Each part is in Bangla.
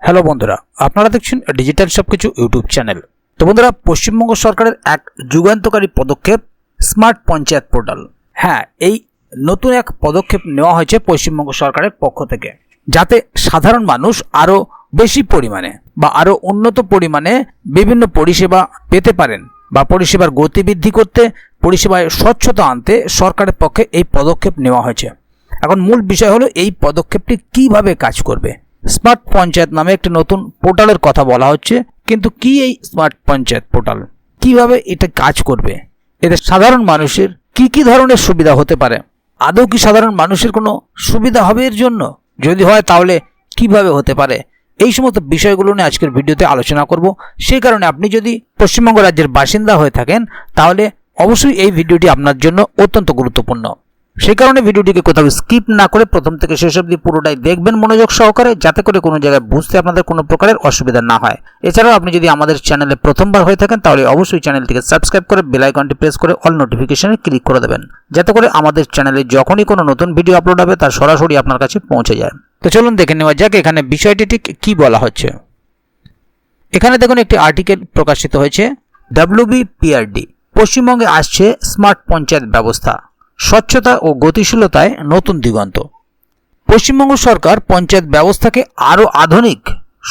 হ্যালো বন্ধুরা, আপনারা দেখছেন ডিজিটাল সবকিছু ইউটিউব চ্যানেল। তো বন্ধুরা, পশ্চিমবঙ্গ সরকারের এক যুগান্তকারী পদক্ষেপ স্মার্ট পঞ্চায়েত পোর্টাল। হ্যাঁ, এই নতুন এক পদক্ষেপ নেওয়া হয়েছে পশ্চিমবঙ্গ সরকারের পক্ষ থেকে, যাতে সাধারণ মানুষ আরও বেশি পরিমাণে বা আরও উন্নত পরিমাণে বিভিন্ন পরিষেবা পেতে পারেন বা পরিষেবার গতি বৃদ্ধি করতে, পরিষেবায় স্বচ্ছতা আনতে সরকারের পক্ষে এই পদক্ষেপ নেওয়া হয়েছে। এখন মূল বিষয় হলো এই পদক্ষেপটি কিভাবে কাজ করবে। স্মার্ট পঞ্চায়েত নামে একটি নতুন পোর্টালের কথা বলা হচ্ছে, কিন্তু কি এই স্মার্ট পঞ্চায়েত পোর্টাল, কিভাবে এটা কাজ করবে, এতে সাধারণ মানুষের কি ধরনের সুবিধা হতে পারে, আদৌ কি সাধারণ মানুষের কোনো সুবিধা হবে এর জন্য, যদি হয় তাহলে কিভাবে হতে পারে, এই সমস্ত বিষয়গুলো নিয়ে আজকের ভিডিওতে আলোচনা করব। সেই কারণে আপনি যদি পশ্চিমবঙ্গ রাজ্যের বাসিন্দা হয়ে থাকেন তাহলে অবশ্যই এই ভিডিওটি আপনার জন্য অত্যন্ত গুরুত্বপূর্ণ। সেই কারণে ভিডিওটিকে কোথাও স্কিপ না করে প্রথম থেকে শেষ অবধি পুরোটাই দেখবেন মনোযোগ সহকারে, যাতে করে কোনো জায়গায় বুঝতে আপনাদের কোনো প্রকারের অসুবিধা না হয়। এছাড়াও আপনি যদি আমাদের চ্যানেলে প্রথমবার হয়ে থাকেন তাহলে অবশ্যই চ্যানেলটিকে সাবস্ক্রাইব করে বেল আইকনটি প্রেস করে অল নোটিফিকেশনে ক্লিক করে দেবেন, যাতে করে আমাদের চ্যানেলে যখনই কোনো নতুন ভিডিও আপলোড হবে তা সরাসরি আপনার কাছে পৌঁছে যায়। তো চলুন দেখে নেওয়া যাক এখানে বিষয়টি ঠিক কী বলা হচ্ছে। এখানে দেখুন একটি আর্টিকেল প্রকাশিত হয়েছে, WBPRD পশ্চিমবঙ্গে আসছে স্মার্ট পঞ্চায়েত ব্যবস্থা, স্বচ্ছতা ও গতিশীলতায় নতুন দিগন্ত। পশ্চিমবঙ্গ সরকার পঞ্চায়েত ব্যবস্থাকে আরও আধুনিক,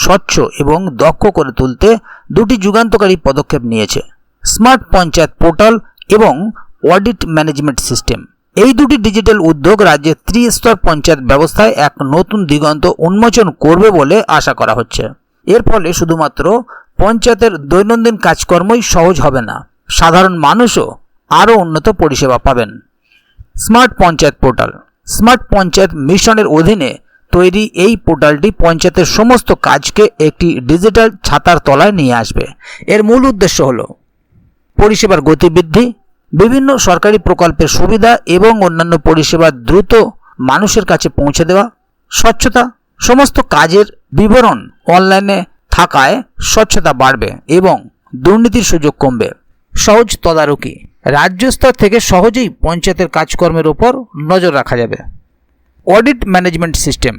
স্বচ্ছ এবং দক্ষ করে তুলতে দুটি যুগান্তকারী পদক্ষেপ নিয়েছে, স্মার্ট পঞ্চায়েত পোর্টাল এবং অডিট ম্যানেজমেন্ট সিস্টেম। এই দুটি ডিজিটাল উদ্যোগ রাজ্যের ত্রিস্তর পঞ্চায়েত ব্যবস্থায় এক নতুন দিগন্ত উন্মোচন করবে বলে আশা করা হচ্ছে। এর ফলে শুধুমাত্র পঞ্চায়েতের দৈনন্দিন কাজকর্মই সহজ হবে না, সাধারণ মানুষও আরও উন্নত পরিষেবা পাবেন। Smart panchayat portal smart panchayat মিশনের অধীনে তৈরি এই পোর্টালটি পঞ্চায়েতের সমস্ত কাজকে একটি ডিজিটাল ছাতার তলায় নিয়ে আসবে। এর মূল উদ্দেশ্য হল পরিষেবার গতিবৃদ্ধি, বিভিন্ন সরকারি প্রকল্পের সুবিধা এবং অন্যান্য পরিষেবা দ্রুত মানুষের কাছে পৌঁছে দেওয়া, স্বচ্ছতা, সমস্ত কাজের বিবরণ অনলাইনে থাকায় স্বচ্ছতা বাড়বে এবং দুর্নীতির সুযোগ কমবে, সহজ তদারকি, রাজ্য স্তর থেকে সহজেই পঞ্চায়েতের কাজকর্মের উপর নজর রাখা যাবে। অডিট ম্যানেজমেন্ট সিস্টেম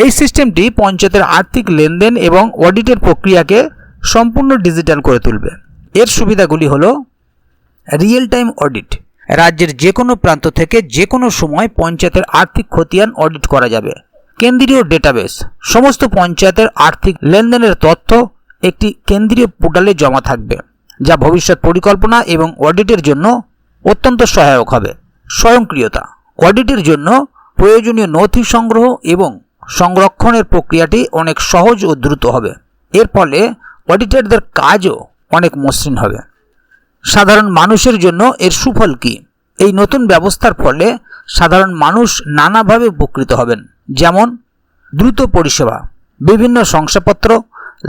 এই সিস্টেমটি পঞ্চায়েতের আর্থিক লেনদেন এবং অডিটের প্রক্রিয়াকে সম্পূর্ণ ডিজিটাল করে তুলবে। এর সুবিধাগুলি হল রিয়েল টাইম অডিট, রাজ্যের যে কোনো প্রান্ত থেকে যে কোনো সময় পঞ্চায়েতের আর্থিক খতিয়ান অডিট করা যাবে। কেন্দ্রীয় ডেটাবেস, সমস্ত পঞ্চায়েতের আর্থিক লেনদেনের তথ্য একটি কেন্দ্রীয় পোর্টালে জমা থাকবে, যা ভবিষ্যৎ পরিকল্পনা এবং অডিটের জন্য অত্যন্ত সহায়ক হবে। স্বয়ংক্রিয়তা, অডিটের জন্য প্রয়োজনীয় নথি সংগ্রহ এবং সংরক্ষণের প্রক্রিয়াটি অনেক সহজ ও দ্রুত হবে। এর ফলে অডিটরদের কাজও অনেক মসৃণ হবে। সাধারণ মানুষের জন্য এর সুফল কী? এই নতুন ব্যবস্থার ফলে সাধারণ মানুষ নানাভাবে উপকৃত হবেন, যেমন দ্রুত পরিষেবা, বিভিন্ন শংসাপত্র,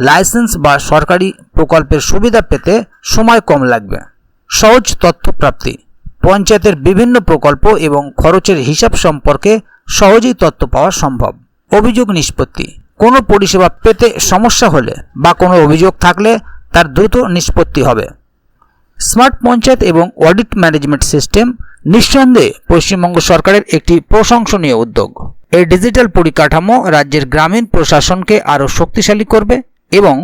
লাইসেন্স বা সরকারি প্রকল্পের সুবিধা পেতে সময় কম লাগবে, সহজ তথ্য প্রাপ্তি, পঞ্চায়েতের বিভিন্ন প্রকল্প এবং খরচের হিসাব সম্পর্কে সহজেই তথ্য পাওয়া সম্ভব, অভিযোগ নিষ্পত্তি, কোনো পরিষেবা পেতে সমস্যা হলে বা কোনো অভিযোগ থাকলে তার দ্রুত নিষ্পত্তি হবে। স্মার্ট পঞ্চায়েত এবং অডিট ম্যানেজমেন্ট সিস্টেম নিঃসন্দেহে পশ্চিমবঙ্গ সরকারের একটি প্রশংসনীয় উদ্যোগ। এই ডিজিটাল পরিকাঠামো রাজ্যের গ্রামীণ প্রশাসনকে আরও শক্তিশালী করবে এবং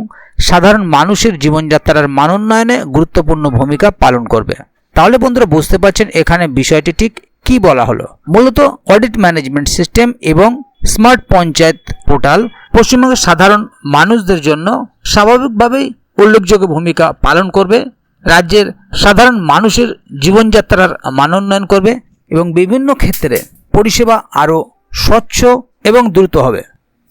সাধারণ মানুষের জীবনযাত্রার মান উন্নয়নে গুরুত্বপূর্ণ ভূমিকা পালন করবে। তাহলে বন্ধুরা বুঝতে পারছেন এখানে বিষয়টি ঠিক কি বলা হলো। মূলত অডিট ম্যানেজমেন্ট সিস্টেম এবং স্মার্ট পঞ্চায়েত পোর্টাল পশ্চিমবঙ্গের সাধারণ মানুষদের জন্য স্বাভাবিকভাবেই উল্লেখযোগ্য ভূমিকা পালন করবে, রাজ্যের সাধারণ মানুষের জীবনযাত্রার মান উন্নয়ন করবে এবং বিভিন্ন ক্ষেত্রে পরিষেবা আরও স্বচ্ছ এবং দ্রুত হবে।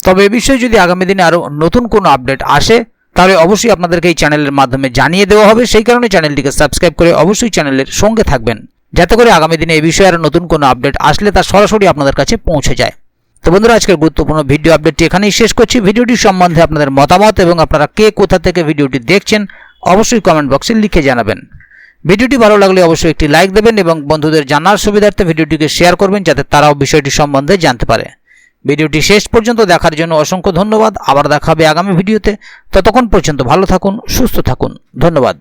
তবে এ বিষয়ে যদি আগামী দিনে আরও নতুন কোনো আপডেট আসে তাহলে অবশ্যই আপনাদেরকে এই চ্যানেলের মাধ্যমে জানিয়ে দেওয়া হবে। সেই কারণে চ্যানেলটিকে সাবস্ক্রাইব করে অবশ্যই চ্যানেলের সঙ্গে থাকবেন, যাতে করে আগামী দিনে এই বিষয়ে আরও নতুন কোনো আপডেট আসলে তা সরাসরি আপনাদের কাছে পৌঁছে যায়। তো বন্ধুরা, আজকের গুরুত্বপূর্ণ ভিডিও আপডেটটি এখানেই শেষ করছি। ভিডিওটি সম্বন্ধে আপনাদের মতামত এবং আপনারা কে কোথা থেকে ভিডিওটি দেখছেন অবশ্যই কমেন্ট বক্সে লিখে জানাবেন। ভিডিওটি ভালো লাগলে অবশ্যই একটি লাইক দেবেন এবং বন্ধুদের জানার সুবিধার্থে ভিডিওটিকে শেয়ার করবেন, যাতে তারাও বিষয়টি সম্বন্ধে জানতে পারে। ভিডিওটি শেষ পর্যন্ত দেখার জন্য অসংখ্য ধন্যবাদ। আবার দেখা হবে আগামী ভিডিওতে। ততক্ষণ পর্যন্ত ভালো থাকুন, সুস্থ থাকুন। ধন্যবাদ।